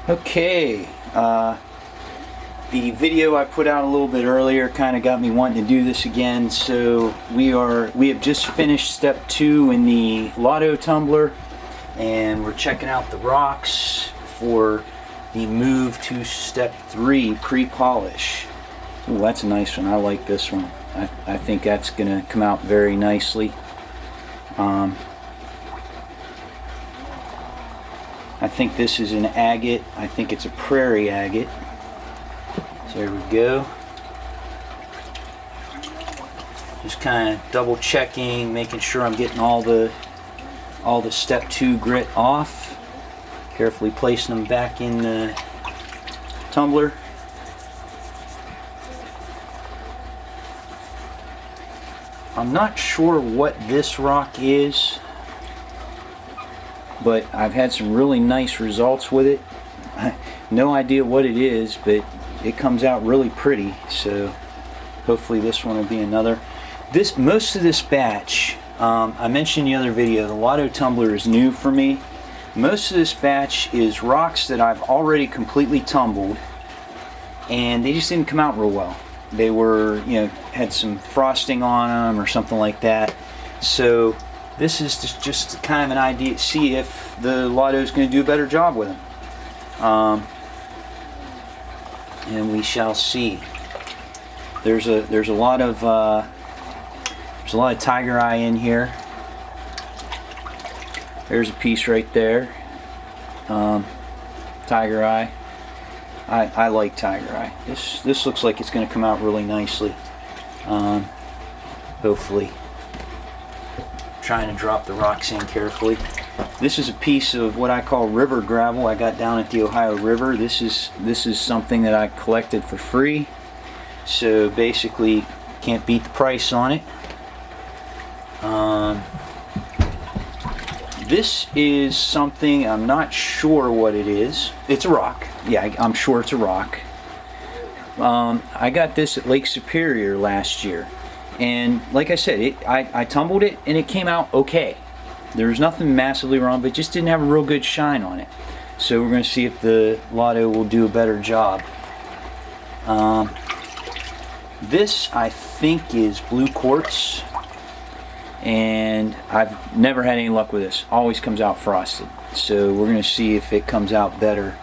Okay, the video I put out a little bit earlier kind of got me wanting to do this again. So we have just finished step 2 in the Lot-O Tumbler, and we're checking out the rocks for the move to step 3, pre-polish. Ooh, that's a nice one. I like this one. I think that's gonna come out very nicely. I think this is an agate. I think it's a prairie agate. So there we go. Just kind of double checking, making sure I'm getting all the step 2 grit off. Carefully placing them back in the tumbler. I'm not sure what this rock is, but I've had some really nice results with it. No idea what it is, but it comes out really pretty. So hopefully this one will be another. Most of this batch, I mentioned in the other video, the Lot-O Tumbler is new for me. Most of this batch is rocks that I've already completely tumbled, and they just didn't come out real well. They were, had some frosting on them or something like that. So this is just kind of an idea to see if the Lot-O is going to do a better job with them. And we shall see. There's a lot of Tigereye in here. There's a piece right there. Tigereye. I like Tigereye. This looks like it's going to come out really nicely. Hopefully. Trying to drop the rocks in carefully. This is a piece of what I call river gravel I got down at the Ohio River. This is something that I collected for free. So basically, can't beat the price on it. This is something, I'm not sure what it is. It's a rock. Yeah, I'm sure it's a rock. I got this at Lake Superior last year. And like I said, I tumbled it and it came out okay. There was nothing massively wrong, but it just didn't have a real good shine on it. So we're going to see if the Lot-O will do a better job. This I think is blue quartz, and I've never had any luck with this. Always comes out frosted. So we're going to see if it comes out better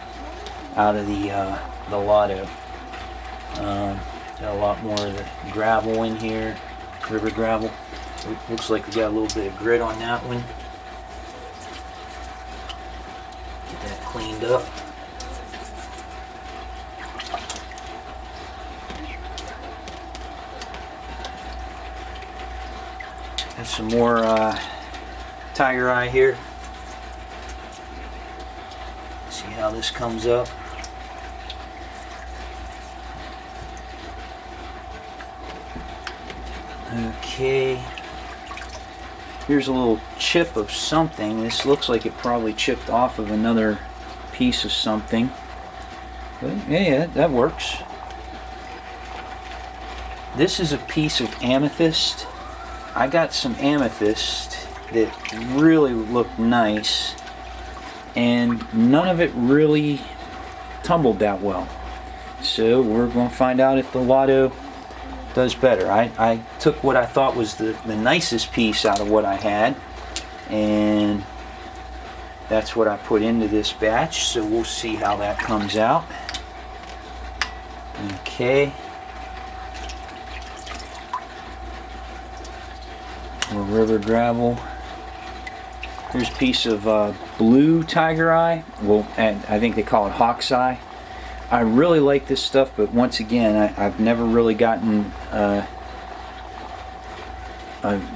out of the Lot-O. Got a lot more of the gravel in here, river gravel. Looks like we got a little bit of grit on that one. Get that cleaned up. There's some more Tigereye here. See how this comes up. Okay, here's a little chip of something. This looks like it probably chipped off of another piece of something. But yeah, that works. This is a piece of amethyst. I got some amethyst that really looked nice, and none of it really tumbled that well. So we're going to find out if the Lot-O does better. I took what I thought was the nicest piece out of what I had, and that's what I put into this batch. So we'll see how that comes out. Okay. More river gravel. Here's a piece of blue Tigereye. Well, I think they call it hawk's eye. I really like this stuff, but once again, I've never really gotten a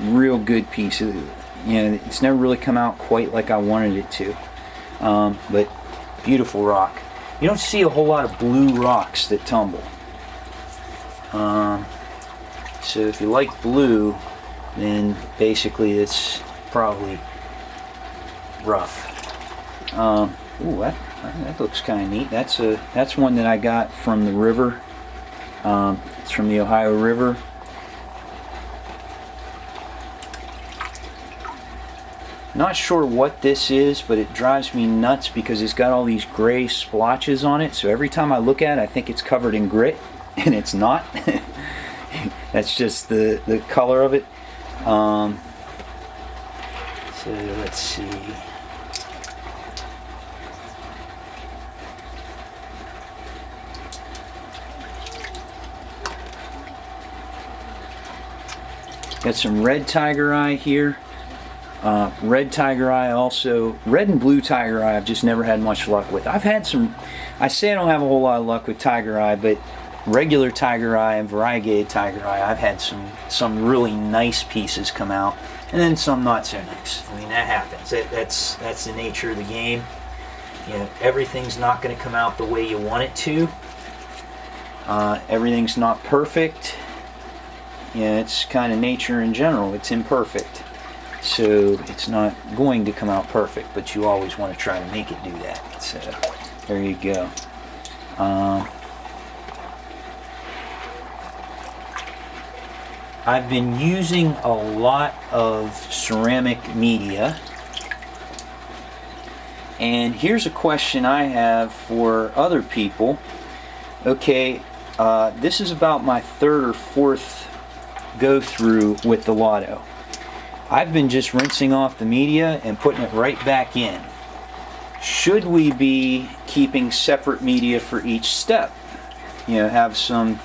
real good piece. It's never really come out quite like I wanted it to. But beautiful rock. You don't see a whole lot of blue rocks that tumble. So if you like blue, then basically it's probably rough. Ooh, that looks kind of neat. That's one that I got from the river. It's from the Ohio River. Not sure what this is, but it drives me nuts because it's got all these gray splotches on it. So every time I look at it, I think it's covered in grit, and it's not. That's just the color of it. So let's see. Got some red Tigereye here. Red Tigereye also. Red and blue Tigereye I've just never had much luck with. I've had some, I say I don't have a whole lot of luck with Tigereye, but regular Tigereye and variegated Tigereye, I've had some really nice pieces come out, and then some not so nice. I mean, that happens. That's the nature of the game. You know, everything's not going to come out the way you want it to. Everything's not perfect. You know, it's kind of nature in general. It's imperfect. So it's not going to come out perfect, but you always want to try to make it do that. So there you go. I've been using a lot of ceramic media. And here's a question I have for other people. Okay, this is about my third or fourth go through with the Lot-O. I've been just rinsing off the media and putting it right back in. Should we be keeping separate media for each step? You know, have some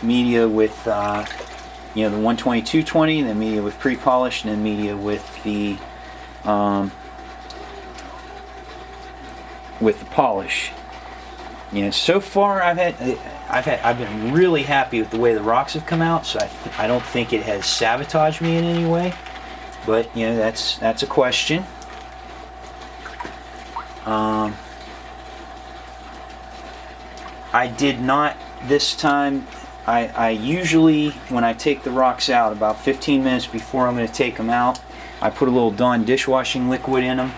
media with you know, the 120-220, then media with pre-polished, and then media with the polish. You know, so far I've been really happy with the way the rocks have come out, so I don't think it has sabotaged me in any way. But you know, that's a question. I did not this time. I usually, when I take the rocks out, about 15 minutes before I'm going to take them out, I put a little Dawn dishwashing liquid in them,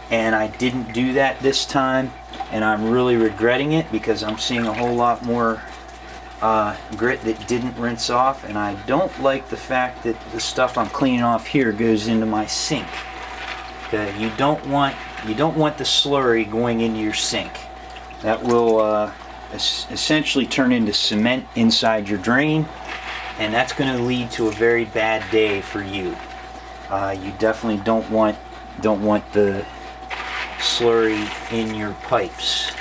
and I didn't do that this time, and I'm really regretting it because I'm seeing a whole lot more grit that didn't rinse off, and I don't like the fact that the stuff I'm cleaning off here goes into my sink. Okay, you don't want the slurry going into your sink. That will essentially turn into cement inside your drain, and that's going to lead to a very bad day for you. You definitely don't want the slurry in your pipes.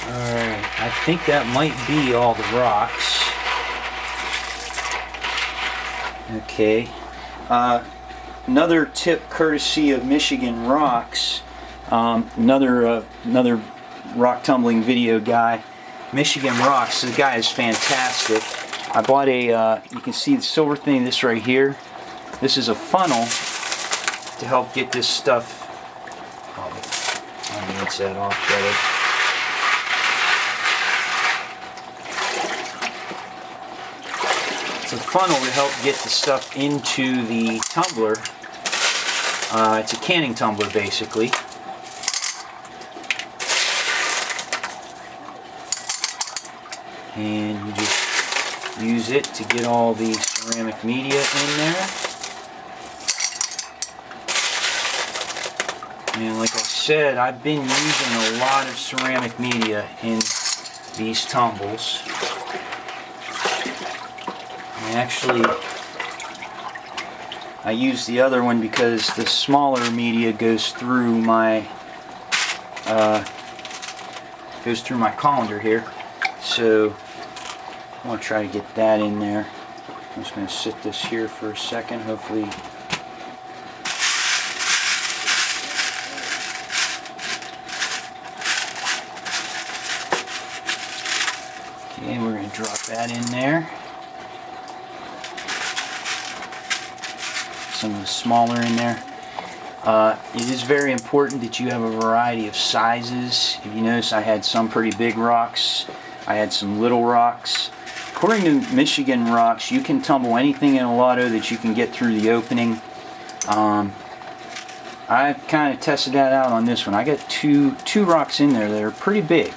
Alright, I think that might be all the rocks. Okay. Another tip courtesy of Michigan Rocks, another rock tumbling video guy, Michigan Rocks. The guy is fantastic. I bought a, you can see the silver thing, this right here. This is a funnel to help get this stuff, I'll rinse that off better. It's a funnel to help get the stuff into the tumbler. It's a canning tumbler basically. And you just use it to get all the ceramic media in there. And like I said, I've been using a lot of ceramic media in these tumbles. Actually, I use the other one because the smaller media goes through my colander here. So I want to try to get that in there. I'm just going to sit this here for a second. Hopefully, okay, we're going to drop that in there. Some of the smaller in there. It is very important that you have a variety of sizes. If you notice, I had some pretty big rocks. I had some little rocks. According to Michigan Rocks, you can tumble anything in a Lot-O that you can get through the opening. I kind of tested that out on this one. I got two rocks in there that are pretty big.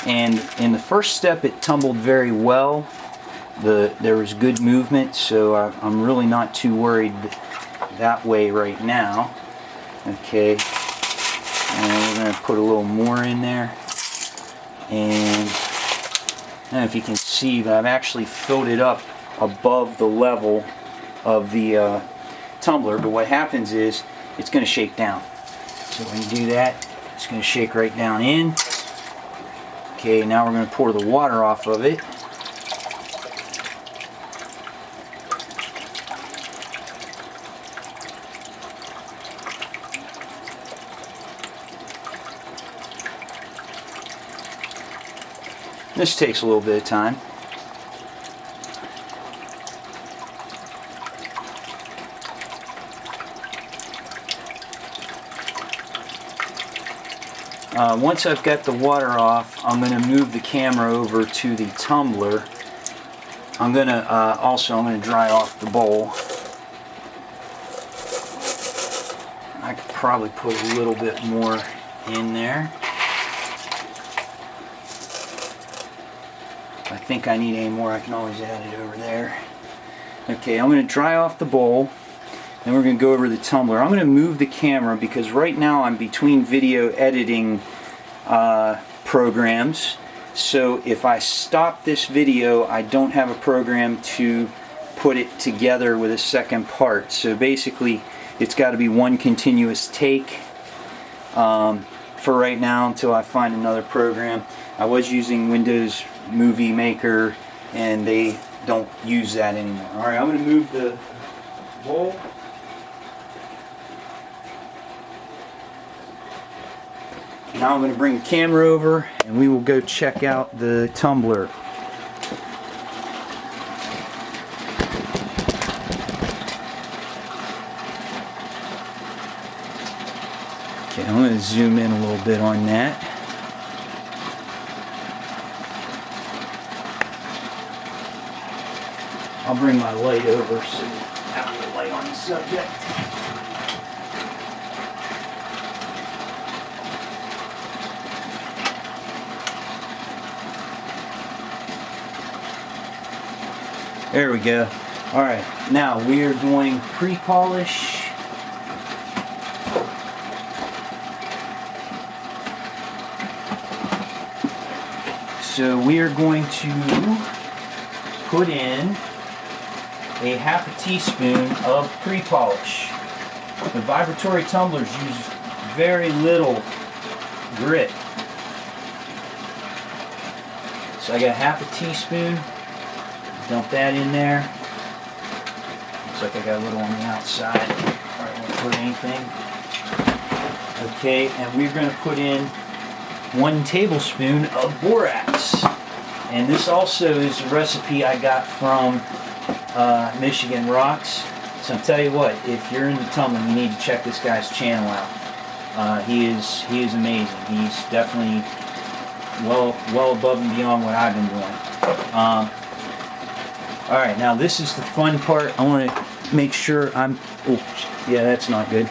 And in the first step it tumbled very well. There was good movement, so I'm really not too worried that way right now. Okay, and we're going to put a little more in there. And I don't know if you can see, but I've actually filled it up above the level of the tumbler. But what happens is it's going to shake down. So when you do that, it's going to shake right down in. Okay, now we're going to pour the water off of it. This takes a little bit of time. Once I've got the water off, I'm going to move the camera over to the tumbler. I'm going to dry off the bowl. I could probably put a little bit more in there. If I think I need any more, I can always add it over there. Okay, I'm going to dry off the bowl. Then we're going to go over the tumbler. I'm going to move the camera because right now I'm between video editing programs. So if I stop this video, I don't have a program to put it together with a second part. So basically, it's got to be one continuous take for right now until I find another program. I was using Windows Movie Maker and they don't use that anymore. Alright, I'm going to move the bowl. Now I'm going to bring the camera over and we will go check out the tumbler. Okay, I'm going to zoom in a little bit on that. I'll bring my light over so you have the light on the subject. There we go. Alright, now we are doing pre-polish. So we are going to put in a half a teaspoon of pre-polish. The vibratory tumblers use very little grit. So I got half a teaspoon. Dump that in there. Looks like I got a little on the outside. Alright, won't put anything. Okay, and we're going to put in 1 tablespoon of borax. And this also is a recipe I got from Michigan Rocks. So I'll tell you what, if you're into tumbling, you need to check this guy's channel out. He is amazing. He's definitely well above and beyond what I've been doing. Alright, now this is the fun part. I want to make sure I'm... Oh, yeah, that's not good.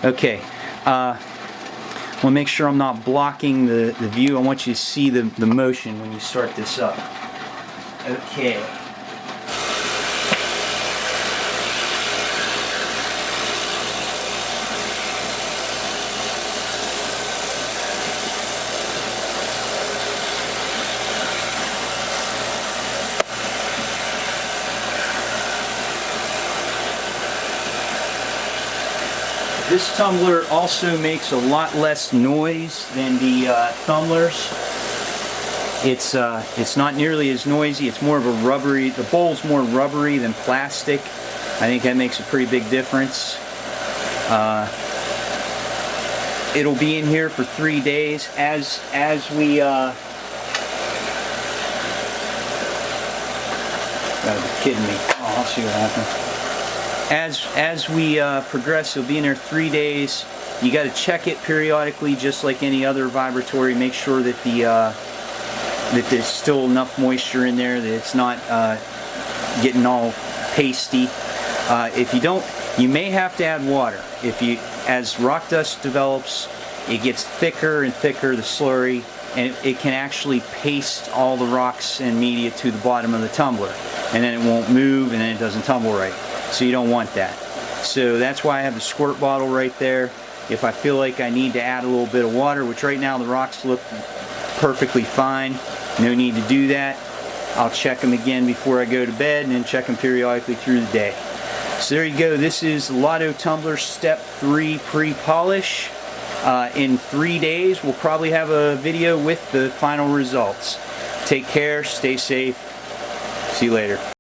Okay. I want to make sure I'm not blocking the view. I want you to see the motion when you start this up. Okay. This tumbler also makes a lot less noise than the tumblers. It's not nearly as noisy. It's more of a rubbery. The bowl's more rubbery than plastic. I think that makes a pretty big difference. It'll be in here for 3 days as we. Gotta be kidding me! Oh, I'll see what happens. As we progress, it'll be in there 3 days. You got to check it periodically, just like any other vibratory. Make sure that that there's still enough moisture in there that it's not getting all pasty. If you don't, you may have to add water. As rock dust develops, it gets thicker and thicker, the slurry, and it can actually paste all the rocks and media to the bottom of the tumbler, and then it won't move, and then it doesn't tumble right. So you don't want that. So that's why I have the squirt bottle right there. If I feel like I need to add a little bit of water, which right now the rocks look perfectly fine, no need to do that. I'll check them again before I go to bed, and then check them periodically through the day. So there you go. This is Lot-O Tumbler Step 3 pre-polish. In 3 days, we'll probably have a video with the final results. Take care, stay safe. See you later.